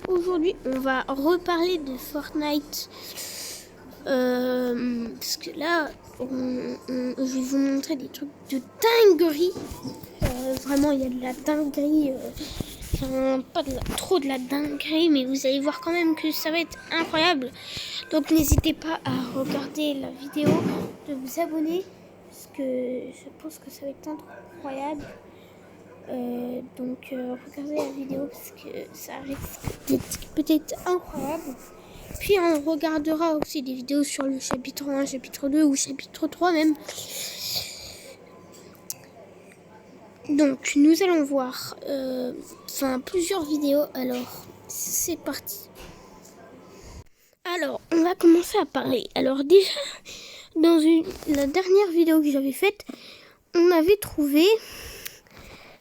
aujourd'hui on va reparler de Fortnite. Parce que là, je vais vous montrer des trucs de dinguerie. Vraiment, il y a de la dinguerie. Pas trop de la dinguerie, mais vous allez voir quand même que ça va être incroyable. Donc n'hésitez pas à regarder la vidéo, de vous abonner, parce que je pense que ça va être incroyable. Donc regardez la vidéo parce que ça risque d'être peut-être incroyable. Puis on regardera aussi des vidéos sur le chapitre 1, chapitre 2 ou chapitre 3 même. Donc nous allons voir plusieurs vidéos. Alors c'est parti. Alors on va commencer à parler. Alors déjà dans la dernière vidéo que j'avais faite, on avait trouvé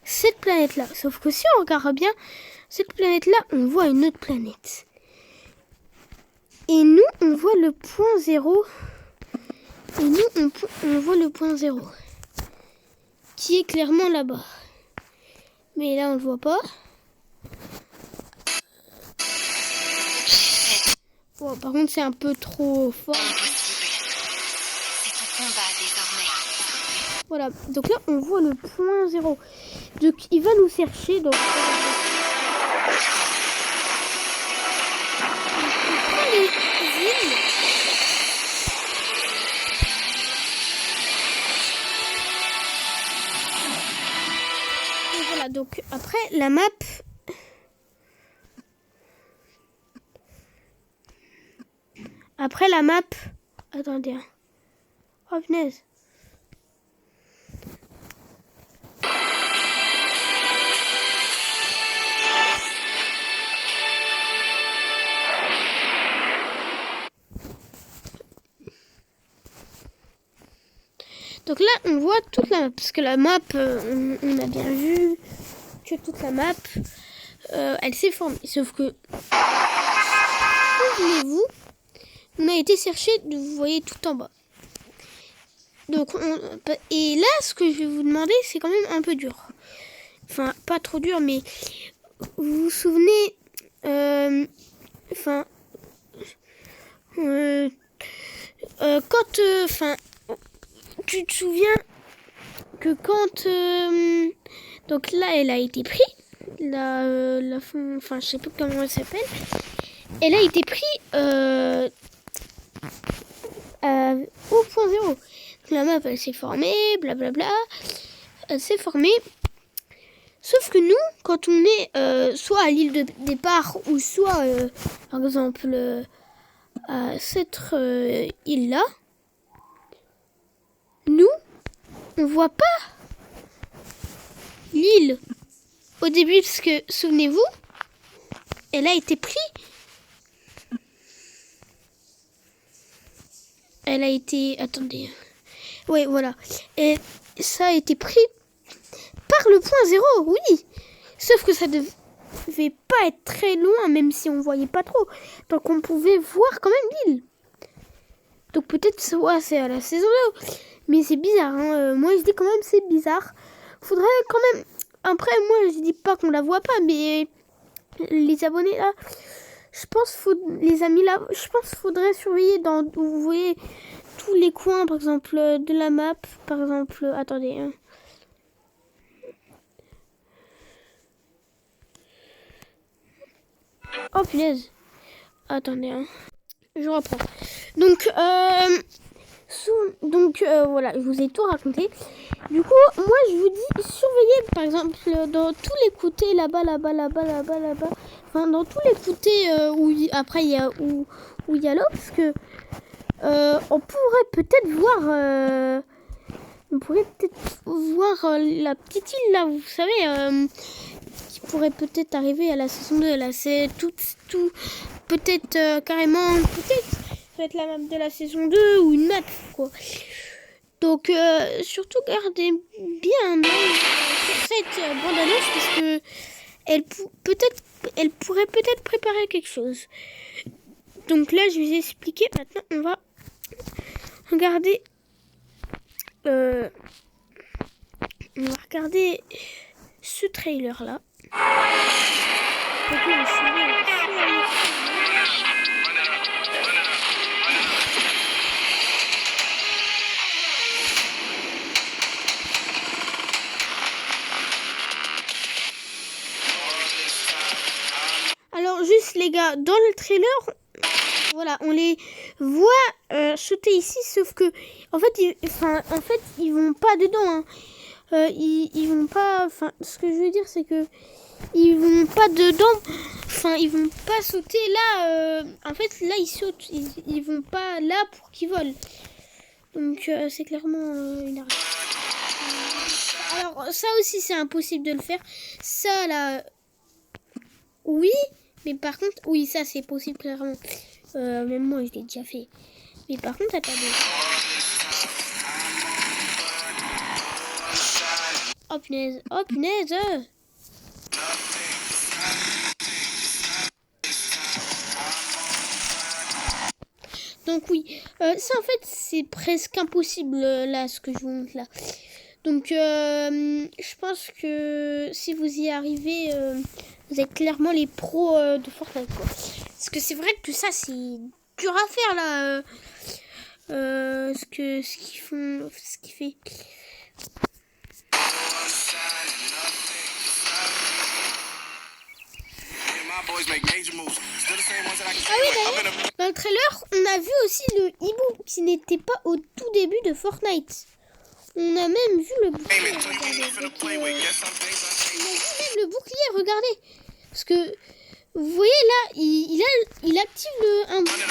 cette planète là. Sauf que si on regarde bien cette planète là, on voit une autre planète. Et nous, on voit le point 0. Et nous, on voit le point 0. Qui est clairement là-bas. Mais là, on le voit pas. Bon, par contre, c'est un peu trop fort. C'est au combat désormais. Voilà. Donc là, on voit le point 0. Donc, il va nous chercher. Donc, voilà, donc après la map, attendez, oh punaise. Donc là, on voit toute la map, parce que la map, on a bien vu que toute la map, elle s'est formée. Sauf que, souvenez-vous, on a été chercher, vous voyez, tout en bas. Donc, et là, ce que je vais vous demander, c'est quand même un peu dur. Enfin, pas trop dur, mais vous vous souvenez, tu te souviens que quand donc là elle a été prise je sais pas comment elle s'appelle, elle a été prise au point 0. La map elle s'est formée, blablabla, elle s'est formée. Sauf que nous, quand on est soit à l'île de départ ou soit par exemple à cette île là, nous on voit pas l'île au début, parce que souvenez-vous, elle a été prise. Elle a été, attendez, ouais voilà, et ça a été pris par le point 0, oui. Sauf que ça devait pas être très loin, même si on voyait pas trop, donc on pouvait voir quand même l'île. Donc peut-être soit c'est à la saison 2, mais c'est bizarre, hein. Moi je dis quand même c'est bizarre. Faudrait quand même, après moi je dis pas qu'on la voit pas, mais les abonnés là, je pense les amis là, je pense faudrait surveiller dans, vous voyez, tous les coins par exemple de la map, par exemple, attendez, hein. Oh punaise, attendez, hein. Je reprends. Donc voilà, je vous ai tout raconté. Du coup, moi je vous dis, surveillez par exemple dans tous les côtés là-bas, enfin dans tous les côtés où après il y a où il y a l'eau, parce que on pourrait peut-être voir la petite île là, vous savez, qui pourrait peut-être arriver à la saison 2. Là, c'est tout peut-être carrément, peut-être ça va être la map de la saison 2 ou une map quoi. Donc surtout gardez bien un œil sur cette bande-annonce, parce que elle pourrait peut-être préparer quelque chose. Donc là je vais vous expliquer. Maintenant on va regarder ce trailer là. Ok, je suis bien. Alors juste les gars, dans le trailer, voilà, on les voit sauter ici, sauf que en fait, ils vont pas dedans. Hein. Ils vont pas. Enfin, ce que je veux dire, c'est que ils vont pas dedans. Enfin, ils vont pas sauter là. En fait, là, ils sautent. Ils vont pas là pour qu'ils volent. Donc, c'est clairement une arnaque. Alors, ça aussi, c'est impossible de le faire. Ça, là, oui. Mais par contre, oui, ça, c'est possible, clairement. Même moi, je l'ai déjà fait. Mais par contre, attendez. Oh punaise, oh punaise. Donc oui, ça en fait c'est presque impossible là ce que je vous montre là. Donc je pense que si vous y arrivez, vous êtes clairement les pros de Fortnite quoi. Parce que c'est vrai que ça c'est dur à faire là. Ce qu'ils font, ce qu'il fait. Ah oui, d'ailleurs, dans le trailer, on a vu aussi le hibou qui n'était pas au tout début de Fortnite. On a même vu le bouclier. Regardez. On a vu même le bouclier, regardez. Parce que, vous voyez là, il active un bouclier.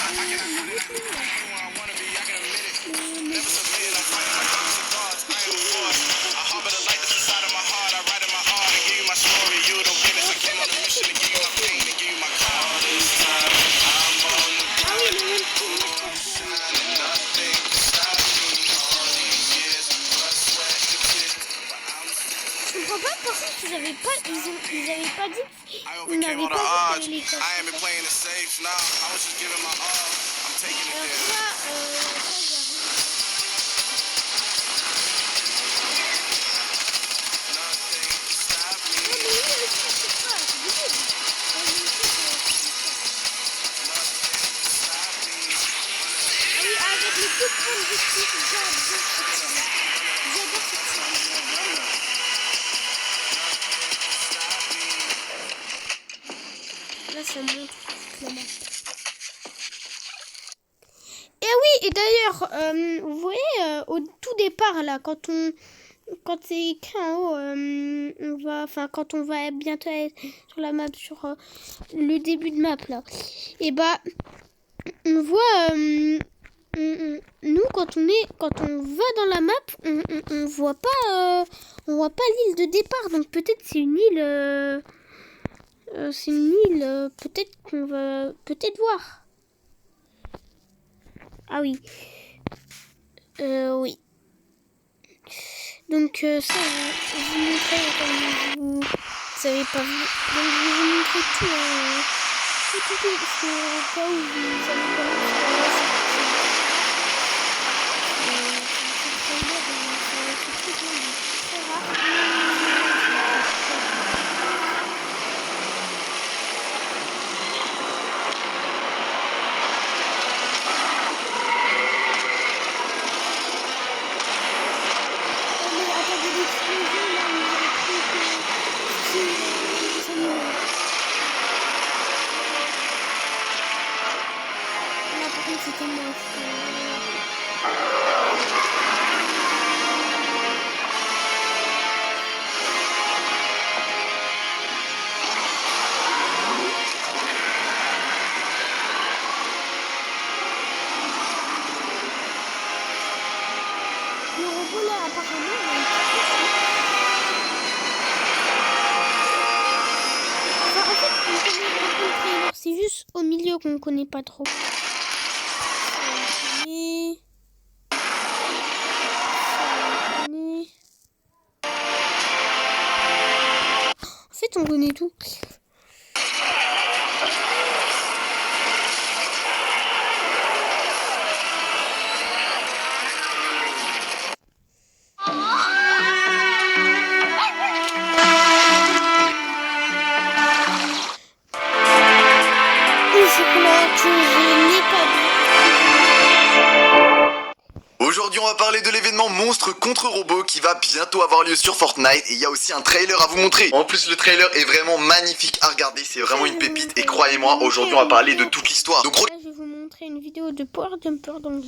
Ils avaient pas dit. Ils n'avaient pas dit les là, ça montre clairement. Et oui, et d'ailleurs, vous voyez, au tout départ, là, quand c'est écrit en haut, quand on va bientôt être sur la map, sur le début de map, là, et bah, on voit, nous, quand on va dans la map, on voit pas l'île de départ, donc peut-être c'est une île, peut-être qu'on va peut-être voir. Ah oui. Oui. Donc ça, je vous montrerai comme vous savez pas vu. Donc je vais vous montrer tout, parce que au cas où vous savez pas c'est juste au milieu qu'on connaît pas trop. En fait, on connaît tout. chocolat que je n'ai pas Aujourd'hui, on va parler de l'événement Monstre contre Robot qui va bientôt avoir lieu sur Fortnite et il y a aussi un trailer à vous montrer. En plus, le trailer est vraiment magnifique à regarder, c'est vraiment une pépite et croyez-moi, aujourd'hui, on va parler de toute l'histoire. Donc vu. Là, je vais vous montrer une vidéo de Power Jumper, donc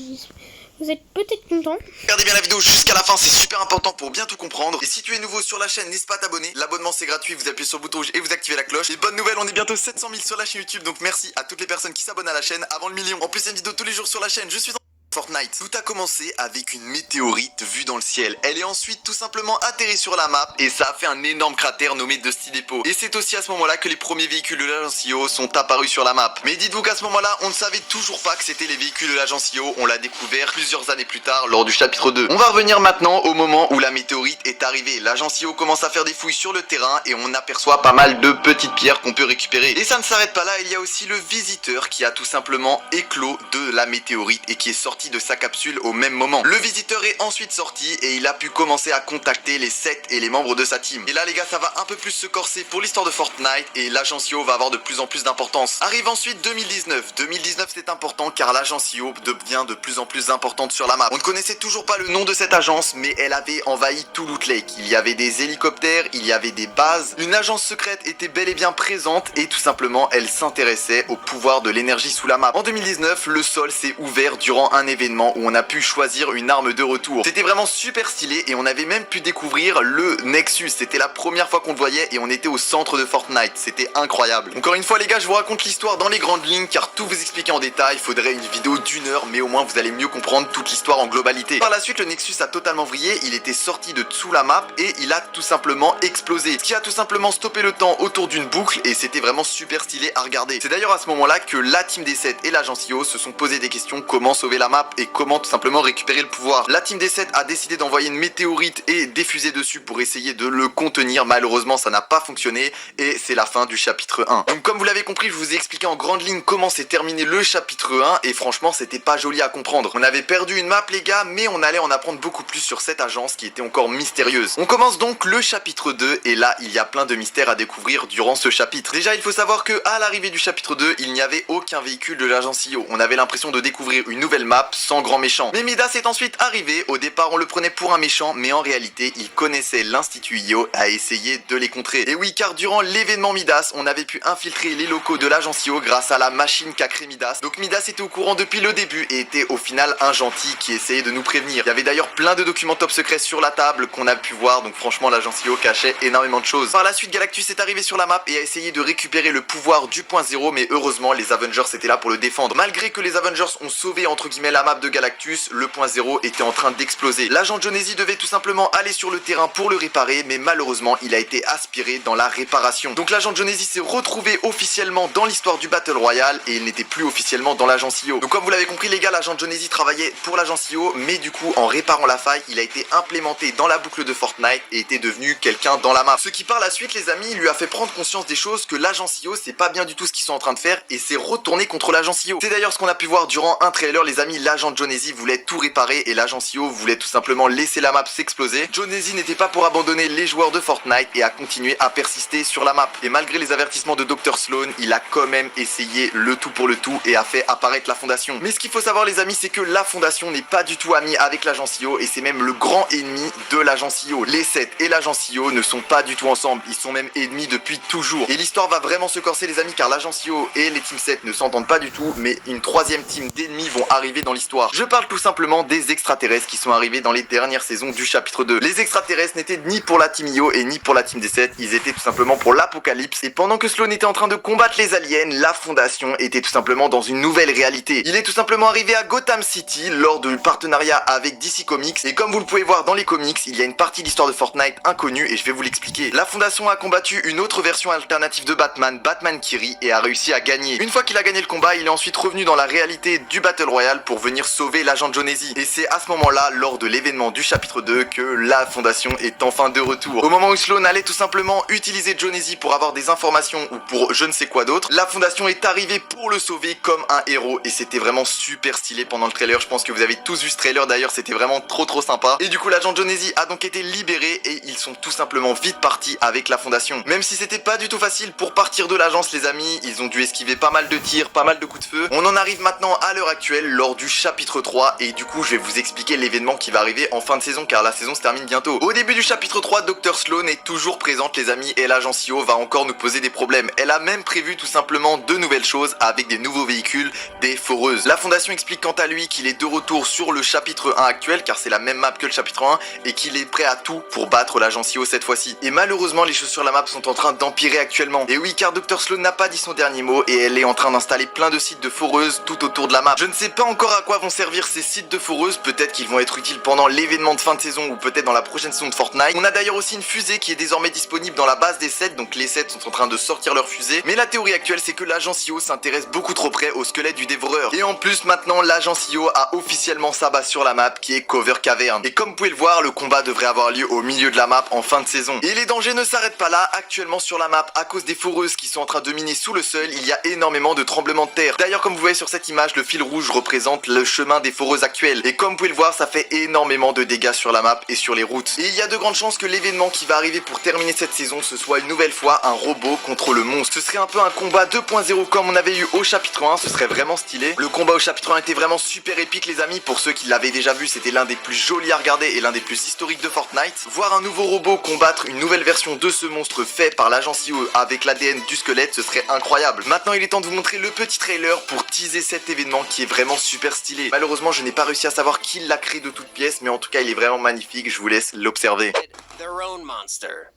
vous êtes peut-être contents. regardez bien la vidéo jusqu'à la fin, c'est super important pour bien tout comprendre. Et si tu es nouveau sur la chaîne, n'hésite pas à t'abonner. L'abonnement c'est gratuit, vous appuyez sur le bouton rouge et vous activez la cloche. Et bonne nouvelle, on est bientôt 700 000 sur la chaîne YouTube, donc merci à toutes les personnes qui s'abonnent à la chaîne avant le million. En plus, il y a une vidéo tous les jours sur la chaîne, je suis dans Fortnite. Tout a commencé avec une météorite vue dans le ciel. Elle est ensuite tout simplement atterrie sur la map et ça a fait un énorme cratère nommé Dusty Depot. Et c'est aussi à ce moment-là que les premiers véhicules de l'agence IO sont apparus sur la map. Mais dites-vous qu'à ce moment-là, on ne savait toujours pas que c'était les véhicules de l'agence IO. On l'a découvert plusieurs années plus tard lors du chapitre 2. On va revenir maintenant au moment où la météorite est arrivée. L'agence IO commence à faire des fouilles sur le terrain et on aperçoit pas mal de petites pierres qu'on peut récupérer. Et ça ne s'arrête pas là, il y a aussi le visiteur qui a tout simplement éclos de la météorite et qui est sorti de sa capsule au même moment. Le visiteur est ensuite sorti et il a pu commencer à contacter les 7 et les membres de sa team. Et là les gars, ça va un peu plus se corser pour l'histoire de Fortnite et l'agence IO va avoir de plus en plus d'importance. Arrive ensuite 2019. 2019 c'est important car l'agence IO devient de plus en plus importante sur la map. On ne connaissait toujours pas le nom de cette agence mais elle avait envahi tout Loot Lake. Il y avait des hélicoptères, il y avait des bases. Une agence secrète était bel et bien présente et tout simplement elle s'intéressait au pouvoir de l'énergie sous la map. En 2019, le sol s'est ouvert durant un événement où on a pu choisir une arme de retour. C'était vraiment super stylé et on avait même pu découvrir le Nexus. C'était la première fois qu'on le voyait et on était au centre de Fortnite. C'était incroyable. Encore une fois les gars, je vous raconte l'histoire dans les grandes lignes car tout vous expliquer en détail, il faudrait une vidéo d'1 heure mais au moins vous allez mieux comprendre toute l'histoire en globalité. Par la suite, le Nexus a totalement vrillé, il était sorti de dessous la map et il a tout simplement explosé. Ce qui a tout simplement stoppé le temps autour d'une boucle et c'était vraiment super stylé à regarder. C'est d'ailleurs à ce moment-là que la team des 7 et l'agence IO se sont posé des questions, comment sauver la map et comment tout simplement récupérer le pouvoir. La team des 7 a décidé d'envoyer une météorite et diffuser dessus pour essayer de le contenir. Malheureusement ça n'a pas fonctionné et c'est la fin du chapitre 1. Donc comme vous l'avez compris, je vous ai expliqué en grande ligne comment s'est terminé le chapitre 1 et franchement c'était pas joli à comprendre. On avait perdu une map les gars, mais on allait en apprendre beaucoup plus sur cette agence qui était encore mystérieuse. On commence donc le chapitre 2 et là il y a plein de mystères à découvrir durant ce chapitre. Déjà il faut savoir que à l'arrivée du chapitre 2 il n'y avait aucun véhicule de l'agence IO. On avait l'impression de découvrir une nouvelle map sans grand méchant. Mais Midas est ensuite arrivé, au départ on le prenait pour un méchant mais en réalité il connaissait l'institut IO à essayer de les contrer. Et oui car durant l'événement Midas on avait pu infiltrer les locaux de l'agence IO grâce à la machine qu'a créé Midas. Donc Midas était au courant depuis le début et était au final un gentil qui essayait de nous prévenir. Il y avait d'ailleurs plein de documents top secrets sur la table qu'on a pu voir, donc franchement l'agence IO cachait énormément de choses. Par la suite Galactus est arrivé sur la map et a essayé de récupérer le pouvoir du point 0 mais heureusement les Avengers étaient là pour le défendre. Malgré que les Avengers ont sauvé entre guillemets la map de Galactus, le point 0 était en train d'exploser. L'agent Jonesy devait tout simplement aller sur le terrain pour le réparer mais malheureusement il a été aspiré dans la réparation. Donc l'agent Jonesy s'est retrouvé officiellement dans l'histoire du Battle Royale et il n'était plus officiellement dans l'agence IO. Donc comme vous l'avez compris les gars, l'agent Jonesy travaillait pour l'agence IO mais du coup en réparant la faille il a été implémenté dans la boucle de Fortnite et était devenu quelqu'un dans la map. Ce qui par la suite les amis lui a fait prendre conscience des choses, que l'agence IO c'est pas bien du tout ce qu'ils sont en train de faire et s'est retourné contre l'agence IO. C'est d'ailleurs ce qu'on a pu voir durant un trailer les amis, l'agent Jonesy voulait tout réparer et l'agence IO voulait tout simplement laisser la map s'exploser. Jonesy n'était pas pour abandonner les joueurs de Fortnite et a continué à persister sur la map. Et malgré les avertissements de Dr Sloan, il a quand même essayé le tout pour le tout et a fait apparaître la fondation. Mais ce qu'il faut savoir les amis, c'est que la fondation n'est pas du tout amie avec l'agence IO et c'est même le grand ennemi de l'agence IO. Les 7 et l'agence IO ne sont pas du tout ensemble, ils sont même ennemis depuis toujours. Et l'histoire va vraiment se corser les amis car l'agence IO et les Team 7 ne s'entendent pas du tout, mais une troisième team d'ennemis vont arriver dans l'histoire. Je parle tout simplement des extraterrestres qui sont arrivés dans les dernières saisons du chapitre 2. Les extraterrestres n'étaient ni pour la team IO et ni pour la team des 7, ils étaient tout simplement pour l'apocalypse. Et pendant que Sloan était en train de combattre les aliens, la fondation était tout simplement dans une nouvelle réalité. Il est tout simplement arrivé à Gotham City lors du partenariat avec DC Comics et comme vous le pouvez voir dans les comics, il y a une partie de l'histoire de Fortnite inconnue et je vais vous l'expliquer. La fondation a combattu une autre version alternative de Batman, Batman Kiri, et a réussi à gagner. Une fois qu'il a gagné le combat, il est ensuite revenu dans la réalité du Battle Royale pour venir sauver l'agent Jonesy. Et c'est à ce moment-là, lors de l'événement du chapitre 2, que la fondation est enfin de retour. Au moment où Sloan allait tout simplement utiliser Jonesy pour avoir des informations ou pour je ne sais quoi d'autre, la fondation est arrivée pour le sauver comme un héros et c'était vraiment super stylé pendant le trailer. Je pense que vous avez tous vu ce trailer d'ailleurs, c'était vraiment trop sympa. Et du coup l'agent Jonesy a donc été libéré et ils sont tout simplement vite partis avec la fondation. Même si c'était pas du tout facile pour partir de l'agence les amis, ils ont dû esquiver pas mal de tirs, pas mal de coups de feu. On en arrive maintenant à l'heure actuelle lors du chapitre 3 et du coup je vais vous expliquer l'événement qui va arriver en fin de saison car la saison se termine bientôt. Au début du chapitre 3, Dr Sloan est toujours présente les amis et l'agent CEO va encore nous poser des problèmes. Elle a même prévu tout simplement de nouvelles choses avec des nouveaux véhicules, des foreuses. La fondation explique quant à lui qu'il est de retour sur le chapitre 1 actuel car c'est la même map que le chapitre 1 et qu'il est prêt à tout pour battre l'agent CEO cette fois-ci. Et malheureusement les choses sur la map sont en train d'empirer actuellement. Et oui car Dr Sloan n'a pas dit son dernier mot et elle est en train d'installer plein de sites de foreuses tout autour de la map. Je ne sais pas encore à quoi vont servir ces sites de foreuses, peut-être qu'ils vont être utiles pendant l'événement de fin de saison ou peut-être dans la prochaine saison de Fortnite. On a d'ailleurs aussi une fusée qui est désormais disponible dans la base des sets, donc les sets sont en train de sortir leur fusée. Mais la théorie actuelle c'est que l'agent CEO s'intéresse beaucoup trop près au squelette du dévoreur. Et en plus maintenant l'agent CEO a officiellement sa base sur la map qui est Cover Cavern. Et comme vous pouvez le voir, le combat devrait avoir lieu au milieu de la map en fin de saison. Et les dangers ne s'arrêtent pas là, actuellement sur la map, à cause des foreuses qui sont en train de miner sous le sol, il y a énormément de tremblements de terre. D'ailleurs comme vous voyez sur cette image, le fil rouge représente le chemin des foreuses actuelles. Et comme vous pouvez le voir, ça fait énormément de dégâts sur la map et sur les routes. Et il y a de grandes chances que l'événement qui va arriver pour terminer cette saison, ce soit une nouvelle fois un robot contre le monstre. Ce serait un peu un combat 2.0 comme on avait eu au chapitre 1, ce serait vraiment stylé. Le combat au chapitre 1 était vraiment super épique les amis, pour ceux qui l'avaient déjà vu, c'était l'un des plus jolis à regarder et l'un des plus historiques de Fortnite. Voir un nouveau robot combattre une nouvelle version de ce monstre fait par l'agent CEO avec l'ADN du squelette, ce serait incroyable. Maintenant il est temps de vous montrer le petit trailer pour teaser cet événement qui est vraiment super stylé. Malheureusement je n'ai pas réussi à savoir qui l'a créé de toutes pièces, mais en tout cas il est vraiment magnifique, je vous laisse l'observer. Their own monster.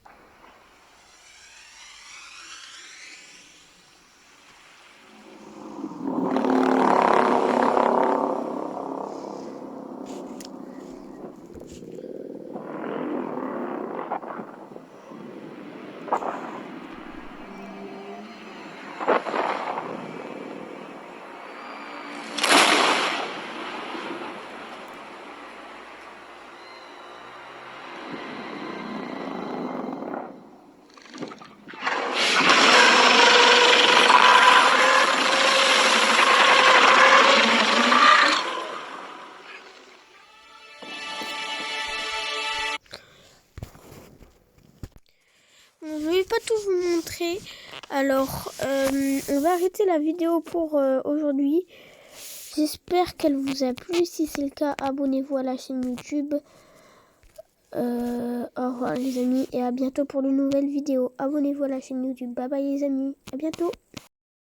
Bon, je vais pas tout vous montrer. Alors, on va arrêter la vidéo pour aujourd'hui. J'espère qu'elle vous a plu. Si c'est le cas, abonnez-vous à la chaîne YouTube. Au revoir les amis et à bientôt pour de nouvelles vidéos. Abonnez-vous à la chaîne YouTube. Bye bye les amis. À bientôt.